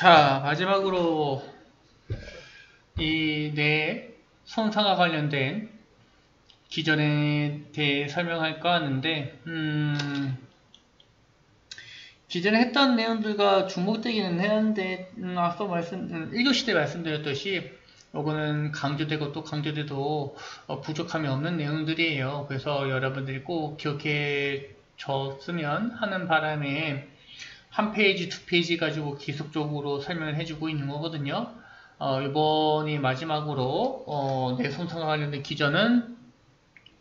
자, 마지막으로 이 뇌 손상과 관련된 기전에 대해 설명할까 하는데, 기존에 했던 내용들과 주목되기는 했는데, 앞서 1교시 때 말씀드렸듯이, 요거는 강조되고 또 강조돼도 부족함이 없는 내용들이에요. 그래서 여러분들이 꼭 기억해 줬으면 하는 바람에 한 페이지, 두 페이지 가지고 계속적으로 설명을 해주고 있는 거거든요. 이번이 마지막으로 뇌 손상과 관련된 기전은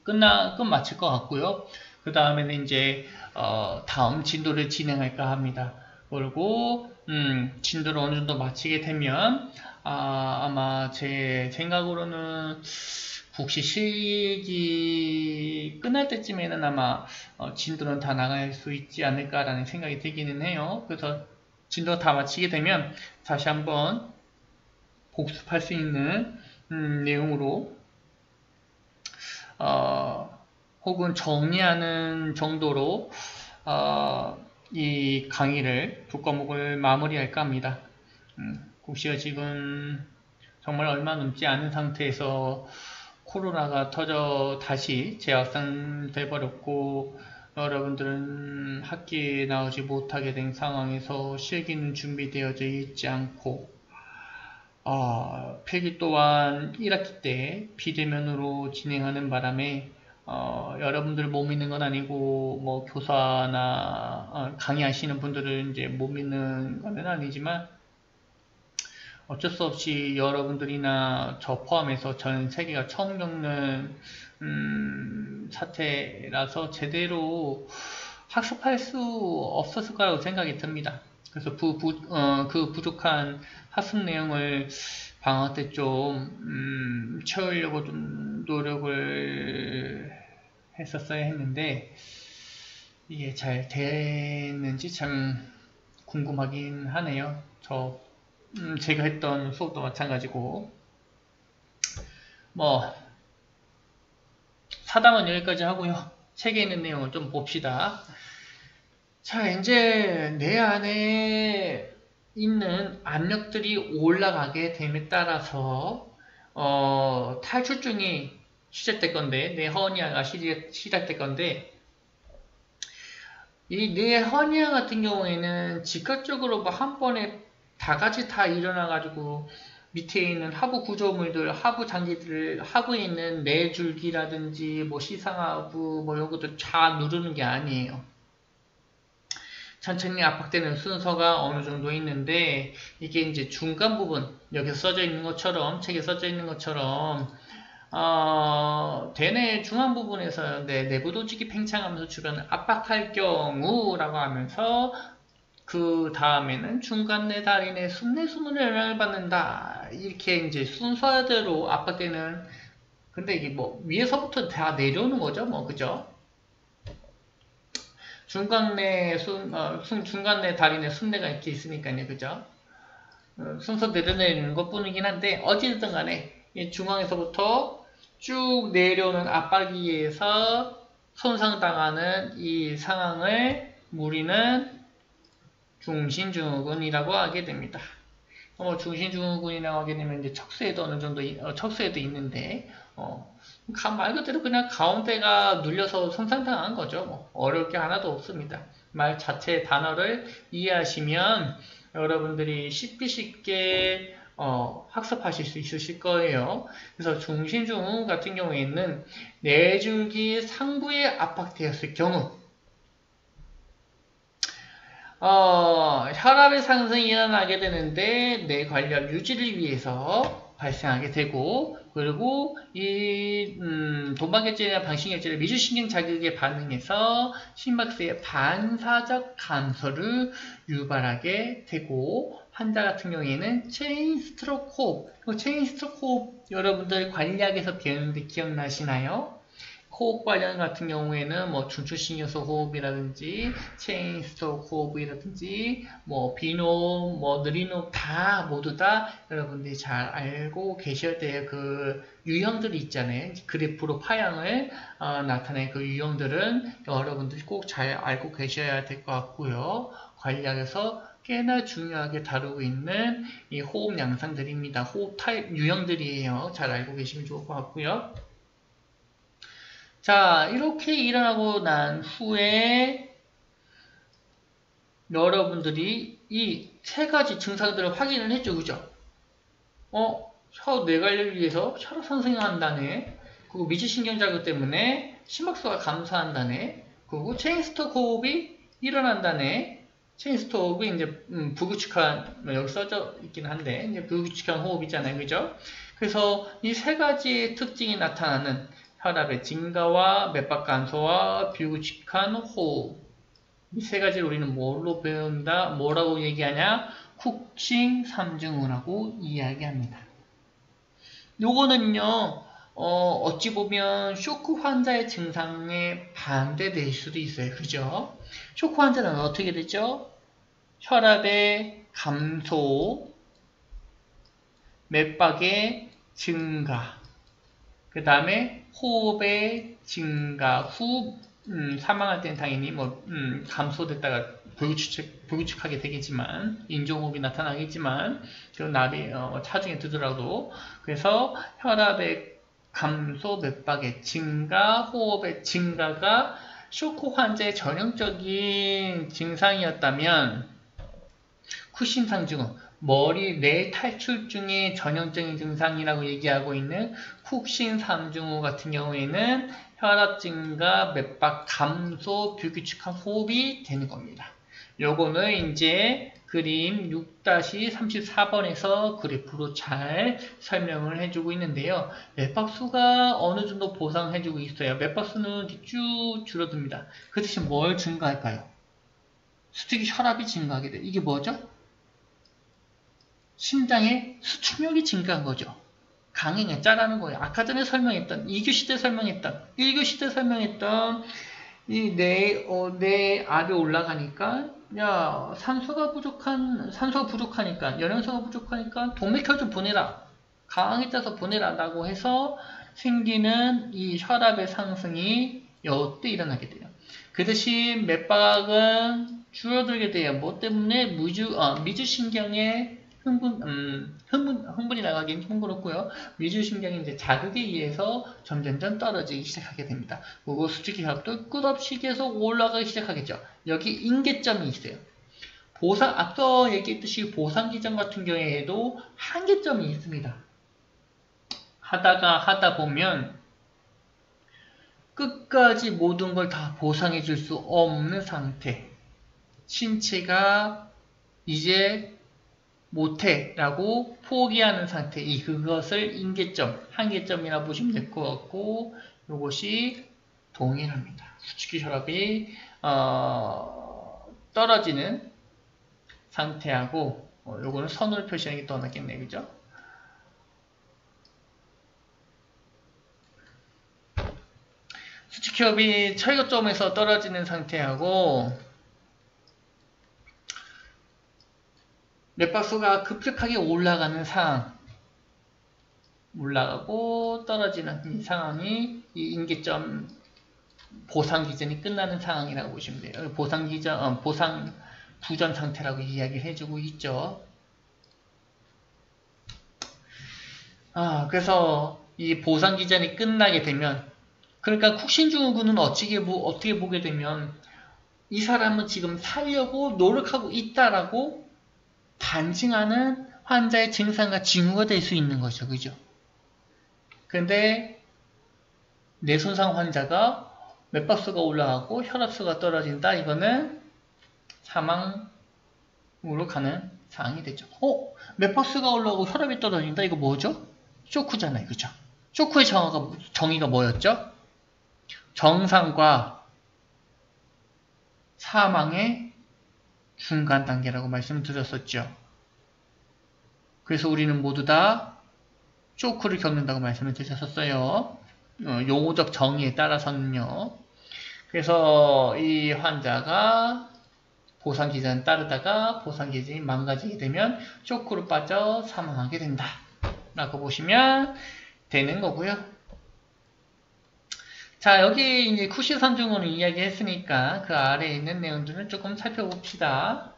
끝마칠 것 같고요. 그 다음에는 이제 다음 진도를 진행할까 합니다. 그리고 진도를 어느 정도 마치게 되면 아마 제 생각으로는 국시 실기 끝날 때쯤에는 아마 진도는 다 나갈 수 있지 않을까라는 생각이 들기는 해요. 그래서 진도 다 마치게 되면 다시 한번 복습할 수 있는 내용으로 혹은 정리하는 정도로 이 강의를 두 과목을 마무리할까 합니다. 국시가 지금 정말 얼마 남지 않은 상태에서 코로나가 터져 다시 재확산돼 버렸고, 여러분들은 학기에 나오지 못하게 된 상황에서 실기는 준비되어져 있지 않고, 필기 또한 1학기 때 비대면으로 진행하는 바람에 여러분들 못 믿는 건 아니고, 뭐 교사나 강의하시는 분들을 이제 못 믿는 건 아니지만, 어쩔 수 없이 여러분들이나 저 포함해서 전 세계가 처음 겪는 사태라서 제대로 학습할 수 없었을 거라고 생각이 듭니다. 그래서 그 부족한 학습 내용을 방학 때 좀 채우려고 좀 노력을 했었어야 했는데, 이게 잘 됐는지 참 궁금하긴 하네요. 제가 했던 수업도 마찬가지고. 뭐 사담은 여기까지 하고요. 책에 있는 내용을 좀 봅시다. 자, 이제 내 안에 있는 압력들이 올라가게 됨에 따라서 탈출증이 시작될 건데, 뇌 허니아가 시작될 건데, 이 뇌 허니아 같은 경우에는 즉각적으로 한 번에 다 같이 다 일어나가지고 밑에 있는 하부 구조물들, 하부 장기들, 하부에 있는 뇌줄기라든지 뭐 시상하부 뭐 이런 것들 쫙 누르는 게 아니에요. 천천히 압박되는 순서가 어느 정도 있는데, 이게 이제 중간 부분, 여기 써져 있는 것처럼, 책에 써져 있는 것처럼 대뇌 중앙 부분에서 내부 조직이 팽창하면서 주변을 압박할 경우라고 하면서, 그 다음에는 중간내 다리내 순내수문에 영향을 받는다. 이렇게 이제 순서대로 압박되는, 근데 이게 뭐 위에서부터 다 내려오는 거죠, 뭐, 그죠? 중간내 중간내 다리내 순내가 이렇게 있으니까요, 그죠? 순서 내려내리는 것 뿐이긴 한데, 어찌됐든 간에 이 중앙에서부터 쭉 내려오는 압박에 의해서 손상당하는 이 상황을 우리는 중신증후군이라고 하게 됩니다. 중신증후군이라고 하게 되면 이제 척수에도 어느 정도 척수에도 있는데, 말 그대로 그냥 가운데가 눌려서 손상당한 거죠. 뭐 어려울 게 하나도 없습니다. 말 자체 단어를 이해하시면 여러분들이 쉽게 학습하실 수 있으실 거예요. 그래서 중신증후군 같은 경우에는 뇌줄기 상부에 압박되었을 경우, 혈압의 상승이 일어나게 되는데 뇌 관련 유지를 위해서 발생하게 되고, 그리고 이 동방결제나 방신결제를 미주신경 자극에 반응해서 심박수의 반사적 감소를 유발하게 되고, 환자 같은 경우에는 체인 스트로크 호흡, 체인 스트로크 호흡 여러분들 관리학에서 배우는데 기억나시나요? 호흡 관련 같은 경우에는 뭐 중추신경소 호흡이라든지 체인 스트로크 호흡이라든지 뭐 비호흡, 뭐 느린 호흡 다 모두 다 여러분들이 잘 알고 계셔야 돼요. 그 유형들이 있잖아요. 그래프로 파형을 나타낸 그 유형들은 여러분들이 꼭 잘 알고 계셔야 될 것 같고요. 관리학에서 꽤나 중요하게 다루고 있는 이 호흡 양상들입니다. 호흡 타입 유형들이에요. 잘 알고 계시면 좋을 것 같고요. 자, 이렇게 일어나고 난 후에 여러분들이 이 세 가지 증상들을 확인을 했죠. 그죠? 혀 뇌관리를 위해서 혈압 상승한다네. 그리고 미주신경 자극 때문에 심박수가 감소한다네. 그리고 체인스톡 호흡이 일어난다네. 체인스톡 호흡이 이제 불규칙한, 여기 써져 있긴 한데 이제 불규칙한 호흡이잖아요. 그죠? 그래서 이 세 가지의 특징이 나타나는 혈압의 증가와 맥박 감소와 불규칙한 호흡. 이 세 가지를 우리는 뭘로 배운다? 뭐라고 얘기하냐? 쿠싱 삼증후라고 이야기합니다. 요거는요, 어찌 보면 쇼크 환자의 증상에 반대될 수도 있어요. 그죠? 쇼크 환자는 어떻게 되죠? 혈압의 감소, 맥박의 증가, 그 다음에 호흡의 증가 후 사망할 때는 당연히 감소됐다가 불규칙하게 되겠지만 인종호흡이 나타나겠지만 그 나비 차중에 두더라도 그래서 혈압의 감소, 맥박의 증가, 호흡의 증가가 쇼크 환자의 전형적인 증상이었다면 쿠싱상증후 머리 뇌 탈출증의 전형적인 증상이라고 얘기하고 있는 쿠싱삼증후 같은 경우에는 혈압 증가, 맥박 감소, 불규칙한 호흡이 되는 겁니다. 요거는 이제 그림 6-34번에서 그래프로 잘 설명을 해주고 있는데요. 맥박수가 어느 정도 보상해주고 있어요. 맥박수는 쭉 줄어듭니다. 그 대신 뭘 증가할까요? 특히 혈압이 증가하게 돼요. 이게 뭐죠? 심장의 수축력이 증가한 거죠. 강행에 짜라는 거예요. 아까 전에 설명했던 2교시 때 설명했던 1교시 때 설명했던 이 뇌 압이 올라가니까 야 산소가 부족하니까 영양소가 부족하니까 동맥혈 좀 보내라. 강하게 짜서 보내라 라고 해서 생기는 이 혈압의 상승이 이때 일어나게 돼요. 그 대신 맥박은 줄어들게 돼요. 뭐 때문에 미주신경의 흥분이 나가긴 좀 그렇고요. 미주신경이 이제 자극에 의해서 점점점 떨어지기 시작하게 됩니다. 그리고 수축기 혈압도 끝없이 계속 올라가기 시작하겠죠. 여기 인계점이 있어요. 앞서 얘기했듯이 보상기전 같은 경우에도 한계점이 있습니다. 하다 보면 끝까지 모든 걸 다 보상해 줄 수 없는 상태. 신체가 이제 못해 라고 포기하는 상태. 그것을 인계점, 한계점이라 보시면 될 것 같고 이것이 동일합니다. 수축기 혈압이 떨어지는 상태하고 요거는 선으로 표시하는 게 더 낫겠네. 그죠? 수축기 혈압이 철거점에서 떨어지는 상태하고 맥박수가 급격하게 올라가는 상황, 올라가고 떨어지는 이 상황이 이 인계점 보상 기전이 끝나는 상황이라고 보시면 돼요. 보상 부전 상태라고 이야기를 해주고 있죠. 그래서 이 보상 기전이 끝나게 되면, 그러니까 쿡신증후군은 어떻게 보게 되면 이 사람은 지금 살려고 노력하고 있다라고 반증하는 환자의 증상과 징후가 될 수 있는 거죠. 그죠? 근데 뇌손상 환자가 맥박수가 올라가고 혈압수가 떨어진다. 이거는 사망으로 가는 상황이 되죠. 맥박수가 올라가고 혈압이 떨어진다. 이거 뭐죠? 쇼크잖아요. 그죠? 쇼크의 정의가 뭐였죠? 정상과 사망의 중간 단계라고 말씀을 드렸었죠. 그래서 우리는 모두 다 쇼크를 겪는다고 말씀을 드렸었어요. 용어적 정의에 따라서는요. 그래서 이 환자가 보상기전을 따르다가 보상기전이 망가지게 되면 쇼크로 빠져 사망하게 된다 라고 보시면 되는 거고요. 자, 여기 이제 쿠싱삼증후를 이야기했으니까 그 아래에 있는 내용들을 조금 살펴봅시다.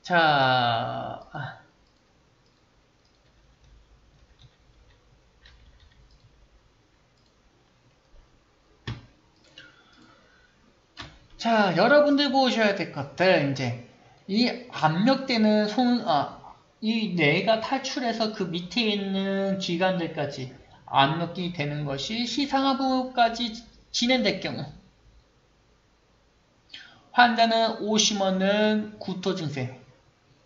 자, 자, 여러분들 보셔야 될 것들, 이제, 이 압력되는 이 뇌가 탈출해서 그 밑에 있는 기관들까지 압력이 되는 것이 시상하부까지 진행될 경우, 환자는 오심없는 구토 증세,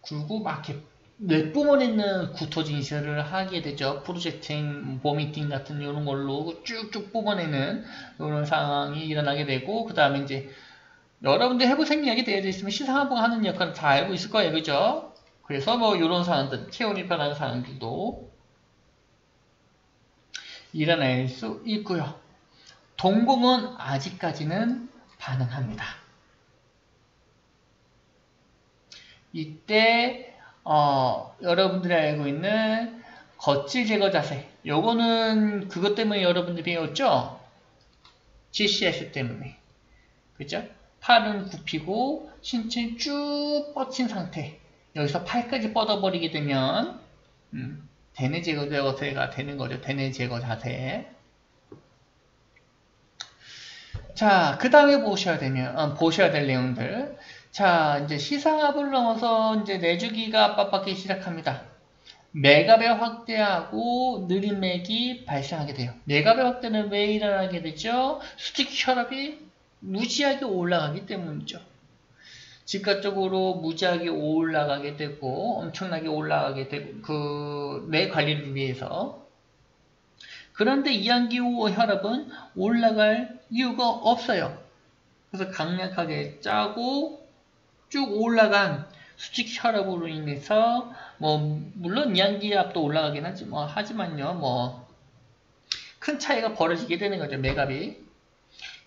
그리고 막 이렇게 뇌부분에 있는 구토 증세를 하게 되죠. 프로젝팅, 보미팅 같은 이런 걸로 쭉쭉 뽑아내는 이런 상황이 일어나게 되고, 그 다음에 이제 여러분들 해부 생리학이 되어 있으면 시상하부가 하는 역할을 다 알고 있을 거예요. 그죠? 그래서 뭐 이런 상황들, 체온이 변하는 상황들도 일어날 수 있고요. 동공은 아직까지는 반응합니다. 이때 여러분들이 알고 있는 겉질 제거 자세, 요거는 그것 때문에 여러분들이 배웠죠? GCS 때문에. 그죠? 팔은 굽히고 신체는 쭉 뻗친 상태. 여기서 팔까지 뻗어버리게 되면 대뇌 제거 자세가 되는 거죠. 대뇌 제거 자세. 자, 그 다음에 보셔야 될 내용들. 자, 이제 시상압을 넘어서 이제 내주기가 압박받기 시작합니다. 맥압의 확대하고 느린 맥이 발생하게 돼요. 맥압의 확대는 왜 일어나게 되죠? 수직 혈압이 무지하게 올라가기 때문이죠. 즉각적으로 무지하게 올라가게 되고 엄청나게 올라가게 되고 그 뇌 관리를 위해서. 그런데 이항기 후 혈압은 올라갈 이유가 없어요. 그래서 강력하게 짜고 쭉 올라간 수직 혈압으로 인해서 물론 이항기압도 올라가긴 하지만요 큰 차이가 벌어지게 되는 거죠. 맥압이.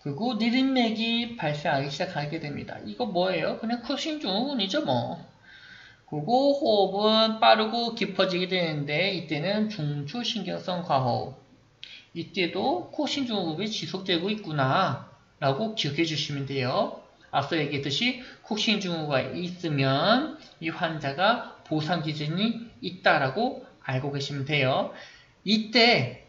그리고 느린 맥이 발생하기 시작하게 됩니다. 이거 뭐예요? 그냥 쿠싱 증후군이죠 그리고 호흡은 빠르고 깊어지게 되는데 이때는 중추신경성 과호흡. 이때도 쿠싱 증후군이 지속되고 있구나 라고 기억해 주시면 돼요. 앞서 얘기했듯이 쿠싱 증후가 있으면 이 환자가 보상 기준이 있다라고 알고 계시면 돼요. 이때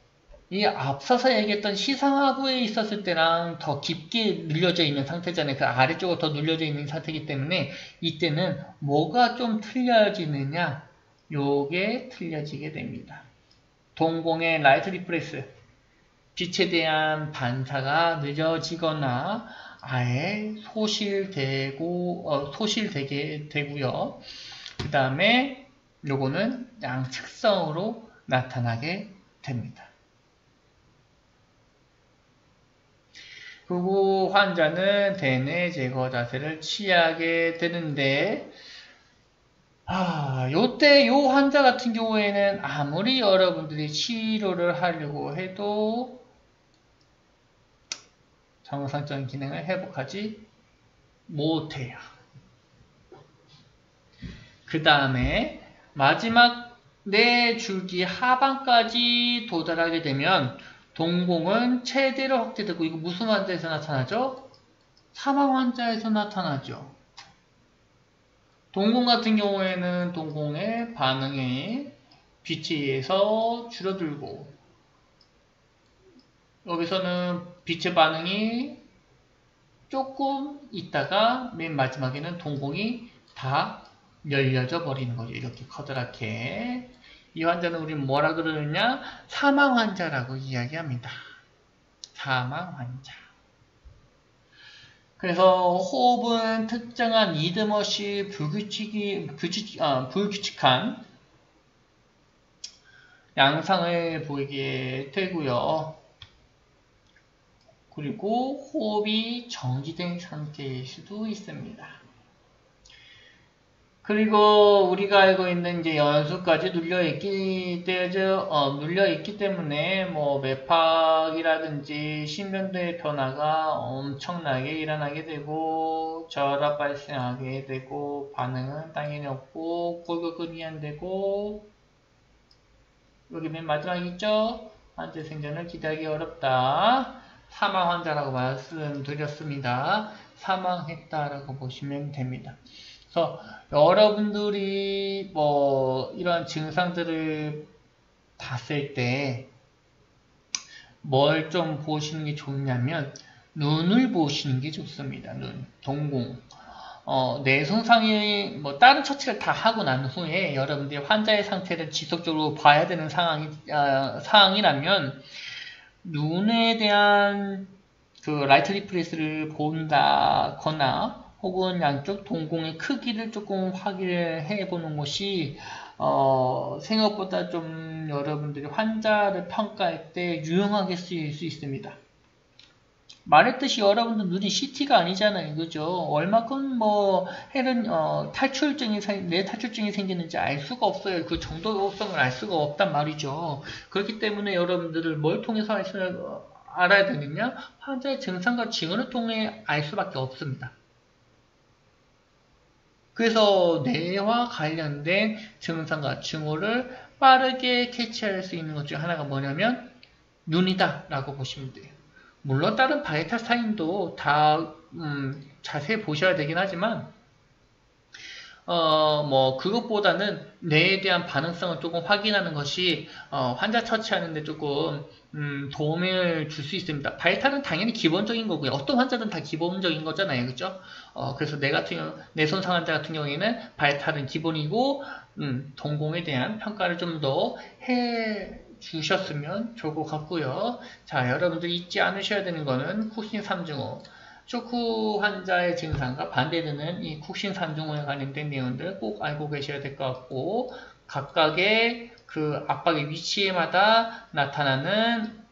이 앞서서 얘기했던 시상하부에 있었을 때랑 더 깊게 눌려져 있는 상태잖아요. 그 아래쪽으로 더 눌려져 있는 상태이기 때문에 이때는 뭐가 좀 틀려지느냐? 요게 틀려지게 됩니다. 동공의 라이트 리프레스, 빛에 대한 반사가 늦어지거나 아예 소실되게 되고요. 그 다음에 요거는 양측성으로 나타나게 됩니다. 그리고 환자는 대뇌 제거 자세를 취하게 되는데 요때 요 환자 같은 경우에는 아무리 여러분들이 치료를 하려고 해도 정상적인 기능을 회복하지 못해요. 그 다음에 마지막 뇌 줄기 하반까지 도달하게 되면 동공은 최대로 확대되고, 이거 무슨 환자에서 나타나죠? 사망 환자에서 나타나죠. 동공 같은 경우에는 동공의 반응이 빛에 의해서 줄어들고, 여기서는 빛의 반응이 조금 있다가 맨 마지막에는 동공이 다 열려져 버리는 거죠. 이렇게 커다랗게. 이 환자는 우리 뭐라 그러느냐? 사망 환자라고 이야기합니다. 사망 환자. 그래서 호흡은 특정한 리듬 없이 불규칙한 양상을 보이게 되고요. 그리고 호흡이 정지된 상태일 수도 있습니다. 그리고 우리가 알고 있는 이제 연수까지 눌려있기 때문에 매팍이라든지 심전도의 변화가 엄청나게 일어나게 되고 저혈압 발생하게 되고 반응은 당연히 없고 골격근이 안 되고 여기 맨 마지막 있죠? 환자 생존을 기대하기 어렵다. 사망 환자라고 말씀드렸습니다. 사망했다라고 보시면 됩니다. 그래서 여러분들이 뭐 이런 증상들을 봤을 때 뭘 좀 보시는 게 좋냐면 눈을 보시는 게 좋습니다. 눈, 동공. 뇌 손상이 뭐 다른 처치를 다 하고 난 후에 여러분들이 환자의 상태를 지속적으로 봐야 되는 상황이라면 눈에 대한 그 라이트 리프레스를 본다거나 혹은 양쪽 동공의 크기를 조금 확인을 해보는 것이 생각보다 좀 여러분들이 환자를 평가할 때 유용하게 쓰일 수 있습니다. 말했듯이 여러분들 눈이 CT가 아니잖아요. 그죠? 얼마큼 뭐 뇌 탈출증이 생기는지 알 수가 없어요. 그 정도성을 알 수가 없단 말이죠. 그렇기 때문에 여러분들을 뭘 통해서 알아야 되느냐? 환자의 증상과 징후를 통해 알 수밖에 없습니다. 그래서 뇌와 관련된 증상과 징후를 빠르게 캐치할 수 있는 것 중 하나가 뭐냐면 눈이다 라고 보시면 돼요. 물론 다른 바이탈 사인도 다 자세히 보셔야 되긴 하지만 뭐 그것보다는 뇌에 대한 반응성을 조금 확인하는 것이 환자 처치하는데 조금 도움을 줄 수 있습니다. 바이탈은 당연히 기본적인 거고요. 어떤 환자든 다 기본적인 거잖아요. 그죠? 그래서 뇌 손상 환자 같은 경우에는 바이탈은 기본이고 동공에 대한 평가를 좀 더 주셨으면 좋을 것 같고요. 자, 여러분들 잊지 않으셔야 되는 거는 쿡신 3증후, 쇼크 환자의 증상과 반대되는 이 쿡신 3증후에 관련된 내용들 꼭 알고 계셔야 될 것 같고, 각각의 그 압박의 위치마다 나타나는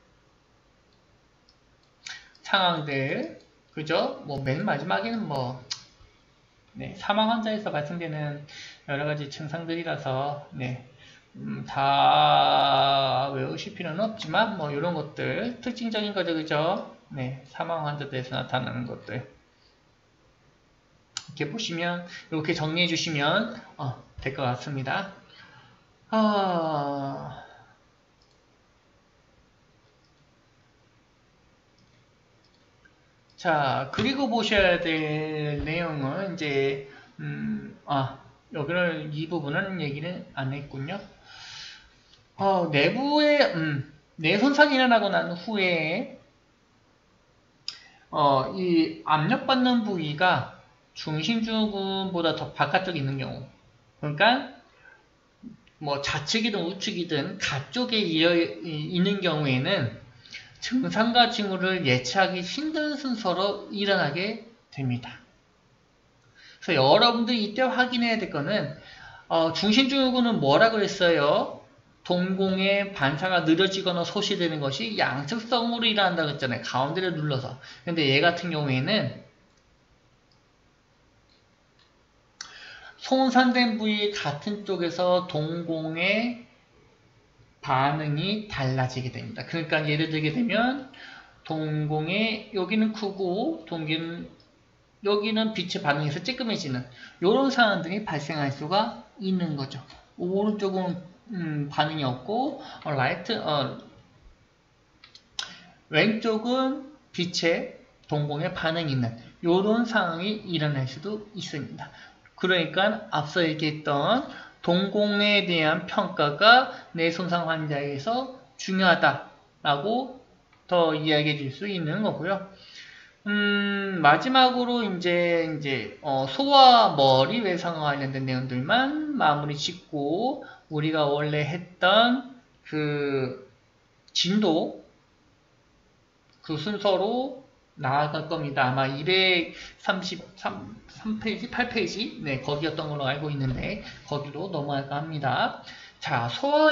상황들, 그죠? 뭐 맨 마지막에는 사망 환자에서 발생되는 여러 가지 증상들이라서 다 외우실 필요는 없지만 뭐 이런 것들 특징적인 거죠, 그죠? 사망 환자들에서 나타나는 것들 이렇게 보시면 이렇게 정리해 주시면 될 것 같습니다. 자, 그리고 보셔야 될 내용은 이제 여기는 이 부분은 얘기는 안 했군요. 내부에 뇌 손상이 일어나고 난 후에 이 압력받는 부위가 중심주근보다 더 바깥쪽에 있는 경우, 그러니까 뭐 좌측이든 우측이든 가쪽에 있는 경우에는 증상과 징후를 예측하기 힘든 순서로 일어나게 됩니다. 그래서 여러분들이 이때 확인해야 될 거는 중심주근은 뭐라 그랬어요? 동공의 반사가 느려지거나 소실되는 것이 양측성으로 일어난다고 했잖아요. 가운데를 눌러서. 근데 얘 같은 경우에는 손상된 부위 같은 쪽에서 동공의 반응이 달라지게 됩니다. 그러니까 예를 들게 되면 동공의 여기는 크고 여기는 빛의 반응에서 쬐끔해지는 이런 상황들이 발생할 수가 있는 거죠. 오른쪽은 반응이 없고 왼쪽은 빛의 동공의 반응이 있는 이런 상황이 일어날 수도 있습니다. 그러니까 앞서 얘기했던 동공에 대한 평가가 뇌 손상 환자에서 중요하다라고 더 이야기해 줄 수 있는 거고요. 마지막으로 이제 소와 머리 외상과 관련된 내용들만 마무리 짓고 우리가 원래 했던 그 진도 그 순서로 나아갈 겁니다. 아마 233페이지, 8페이지 거기였던 걸로 알고 있는데 거기로 넘어갈까 합니다. 자, 소와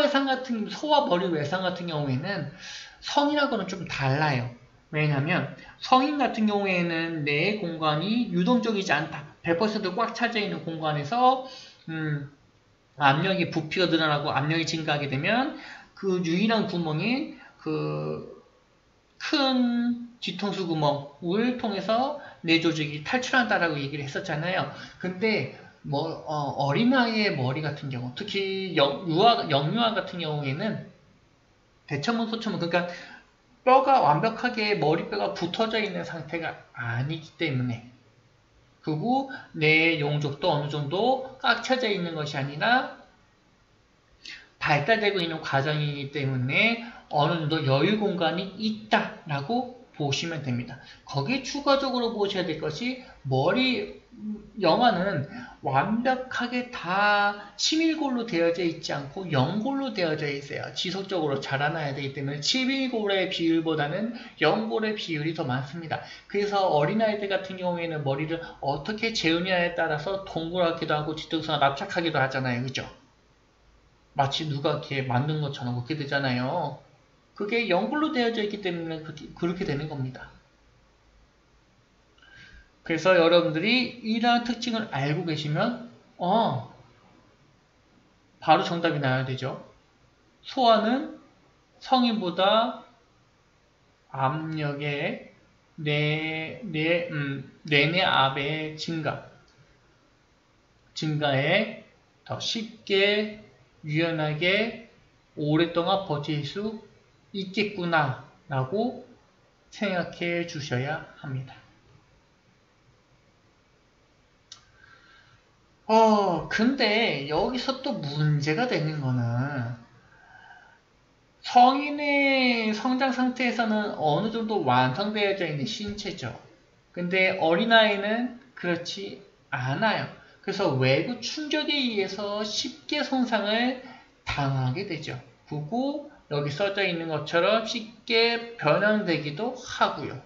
머리 외상 같은 경우에는 성인하고는 좀 달라요. 왜냐하면 성인 같은 경우에는 뇌 공간이 유동적이지 않다. 100% 꽉 차져 있는 공간에서 압력이 부피가 늘어나고 압력이 증가하게 되면 그 유일한 구멍이 그 큰 뒤통수 구멍을 통해서 뇌 조직이 탈출한다라고 얘기를 했었잖아요. 근데 어린아이의 머리 같은 경우, 특히 영유아 같은 경우에는 대처문, 소처문, 그러니까 뼈가 완벽하게 머리뼈가 붙어져 있는 상태가 아니기 때문에 그리고 내 용족도 어느 정도 꽉 차져 있는 것이 아니라 발달되고 있는 과정이기 때문에 어느 정도 여유 공간이 있다라고 보시면 됩니다. 거기에 추가적으로 보셔야 될 것이 영화는 완벽하게 다 치밀골로 되어져 있지 않고 영골로 되어져 있어요. 지속적으로 자라나야 되기 때문에 치밀골의 비율보다는 영골의 비율이 더 많습니다. 그래서 어린아이들 같은 경우에는 머리를 어떻게 재우냐에 따라서 동그랗기도 하고 뒤통수가 납작하기도 하잖아요. 그죠? 마치 누가 이렇게 만든 것처럼 그렇게 되잖아요. 그게 영골로 되어져 있기 때문에 그렇게 되는 겁니다. 그래서 여러분들이 이러한 특징을 알고 계시면 바로 정답이 나야 되죠. 소아는 성인보다 압력의 내내압의 증가에 더 쉽게 유연하게 오랫동안 버틸 수 있겠구나 라고 생각해 주셔야 합니다. 근데 여기서 또 문제가 되는 거는 성인의 성장 상태에서는 어느 정도 완성되어져 있는 신체죠. 근데 어린아이는 그렇지 않아요. 그래서 외부 충격에 의해서 쉽게 손상을 당하게 되죠. 그리고 여기 써져 있는 것처럼 쉽게 변형되기도 하고요.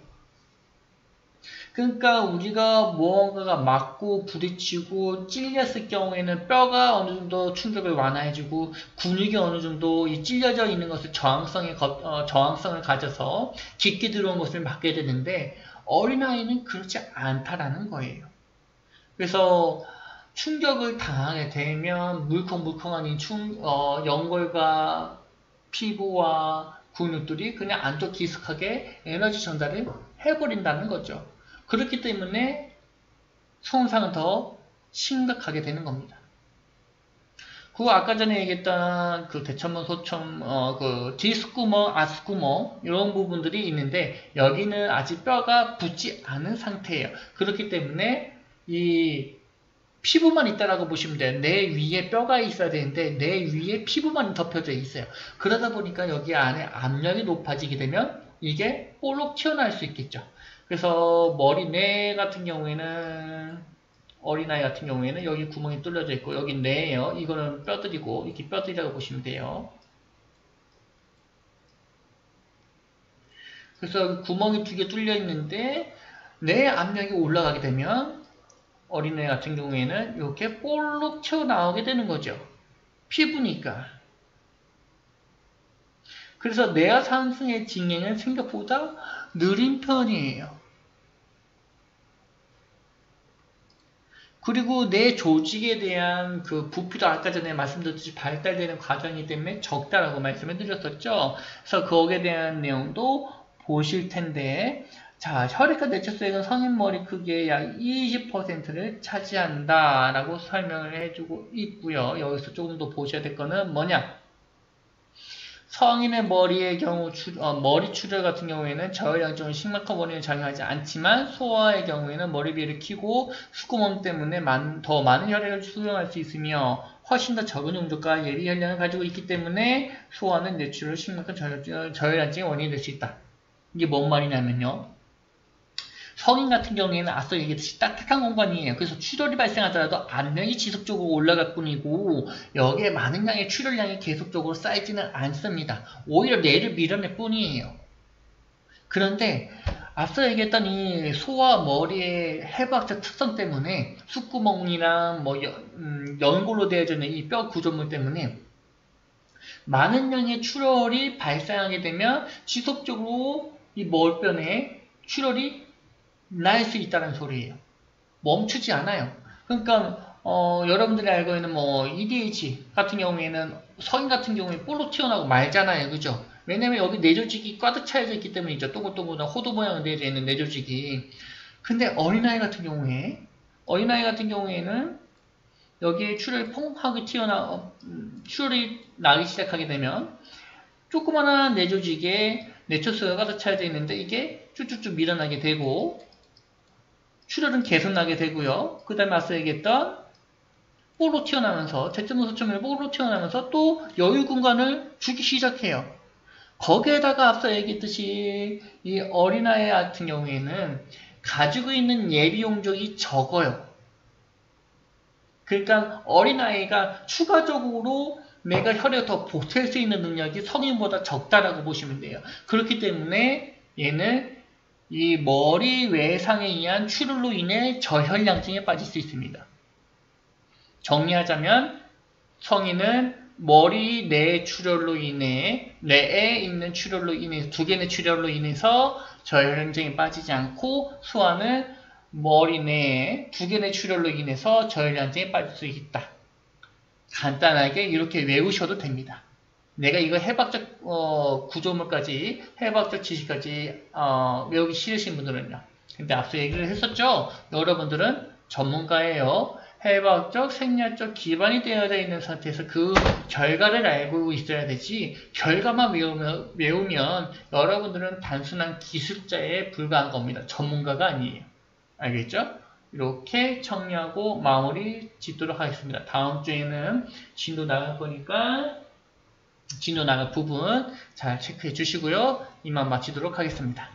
그러니까 우리가 무언가가 맞고 부딪히고 찔렸을 경우에는 뼈가 어느 정도 충격을 완화해주고 근육이 어느 정도 이 찔려져 있는 것을 저항성을 가져서 깊게 들어온 것을 막게 되는데 어린아이는 그렇지 않다라는 거예요. 그래서 충격을 당하게 되면 물컹물컹한 연골과 피부와 근육들이 그냥 안쪽 깊숙하게 에너지 전달을 해버린다는 거죠. 그렇기 때문에 손상은 더 심각하게 되는 겁니다. 그리고 아까 전에 얘기했던 그 대천문, 소천, 그 D스구멍, R스구멍 이런 부분들이 있는데 여기는 아직 뼈가 붙지 않은 상태예요. 그렇기 때문에 이 피부만 있다라고 보시면 돼요. 내 위에 뼈가 있어야 되는데 내 위에 피부만 덮여져 있어요. 그러다 보니까 여기 안에 압력이 높아지게 되면 이게 볼록 튀어나올 수 있겠죠. 그래서 뇌 같은 경우에는 어린아이 같은 경우에는 여기 구멍이 뚫려져 있고 여기 뇌예요. 이거는 뼈들이고 이렇게 뼈들이라고 보시면 돼요. 그래서 구멍이 2개 뚫려 있는데 뇌 압력이 올라가게 되면 어린애 같은 경우에는 이렇게 볼록 튀어나오게 되는 거죠. 피부니까. 그래서 뇌하 상승의 진행은 생각보다 느린 편이에요. 그리고 뇌 조직에 대한 그 부피도 아까 전에 말씀드렸듯이 발달되는 과정이기 때문에 적다라고 말씀해 드렸었죠. 그래서 거기에 대한 내용도 보실 텐데 자, 혈액과 뇌초수액은 성인 머리 크기의 약 20%를 차지한다 라고 설명을 해주고 있고요. 여기서 조금 더 보셔야 될 거는 뭐냐? 성인의 머리의 경우 머리 출혈 같은 경우에는 저혈량적으로 심각한 원인을 작용하지 않지만 소아의 경우에는 머리비를 키고 수구멍 때문에 더 많은 혈액을 수용할 수 있으며 훨씬 더 적은 용적과 예비 혈량을 가지고 있기 때문에 소아는 뇌출혈 심각한 저혈량증의 원인이 될 수 있다. 이게 뭔 말이냐면요. 성인 같은 경우에는 앞서 얘기했듯이 딱딱한 공간이에요. 그래서 출혈이 발생하더라도 압력이 지속적으로 올라갈 뿐이고 여기에 많은 양의 출혈량이 계속적으로 쌓이지는 않습니다. 오히려 뇌를 밀어낼 뿐이에요. 그런데 앞서 얘기했던 이 소와 머리의 해부학적 특성 때문에 숫구멍이랑 연골로 되어져 있는 이 뼈 구조물 때문에 많은 양의 출혈이 발생하게 되면 지속적으로 이 머리뼈에 출혈이 날 수 있다는 소리예요. 멈추지 않아요. 그러니까 여러분들이 알고 있는 EDH 같은 경우에는 성인 같은 경우에 볼록 튀어나오고 말잖아요. 그죠? 왜냐면 여기 뇌조직이 꽉 차여져 있기 때문이죠. 동글동글한 호두 모양으로 되어 있는 뇌조직이. 근데 어린아이 같은 경우에는 여기에 출혈이 펑하게 출혈이 나기 시작하게 되면 조그마한 뇌조직에 뇌초수가 가득 차여져 있는데 이게 쭉쭉쭉 밀어나게 되고 출혈은 계속 나게 되고요. 그 다음에 앞서 얘기했던 볼로 튀어나오면서 대퇴문서점이 볼로 튀어나오면서 또 여유 공간을 주기 시작해요. 거기에다가 앞서 얘기했듯이 이 어린아이 같은 경우에는 가지고 있는 예비 용적이 적어요. 그러니까 어린아이가 추가적으로 내가 혈액을 더 보탤 수 있는 능력이 성인보다 적다라고 보시면 돼요. 그렇기 때문에 얘는 이 머리 외상에 의한 출혈로 인해 저혈량증에 빠질 수 있습니다. 정리하자면 성인은 머리 내 출혈로 인해 뇌에 있는 출혈로 인해 두 개의 출혈로 인해서 저혈량증에 빠지지 않고 소아는 머리 내에 두 개의 출혈로 인해서 저혈량증에 빠질 수 있다. 간단하게 이렇게 외우셔도 됩니다. 내가 이거 해박적 구조물까지 해박적 지식까지 외우기 싫으신 분들은요. 근데 앞서 얘기를 했었죠. 여러분들은 전문가예요. 해박적, 생리학적 기반이 되어야 있는 상태에서 그 결과를 알고 있어야 되지 결과만 외우면 여러분들은 단순한 기술자에 불과한 겁니다. 전문가가 아니에요. 알겠죠? 이렇게 정리하고 마무리 짓도록 하겠습니다. 다음 주에는 진도 나갈 거니까 진도 나갈 부분 잘 체크해 주시고요. 이만 마치도록 하겠습니다.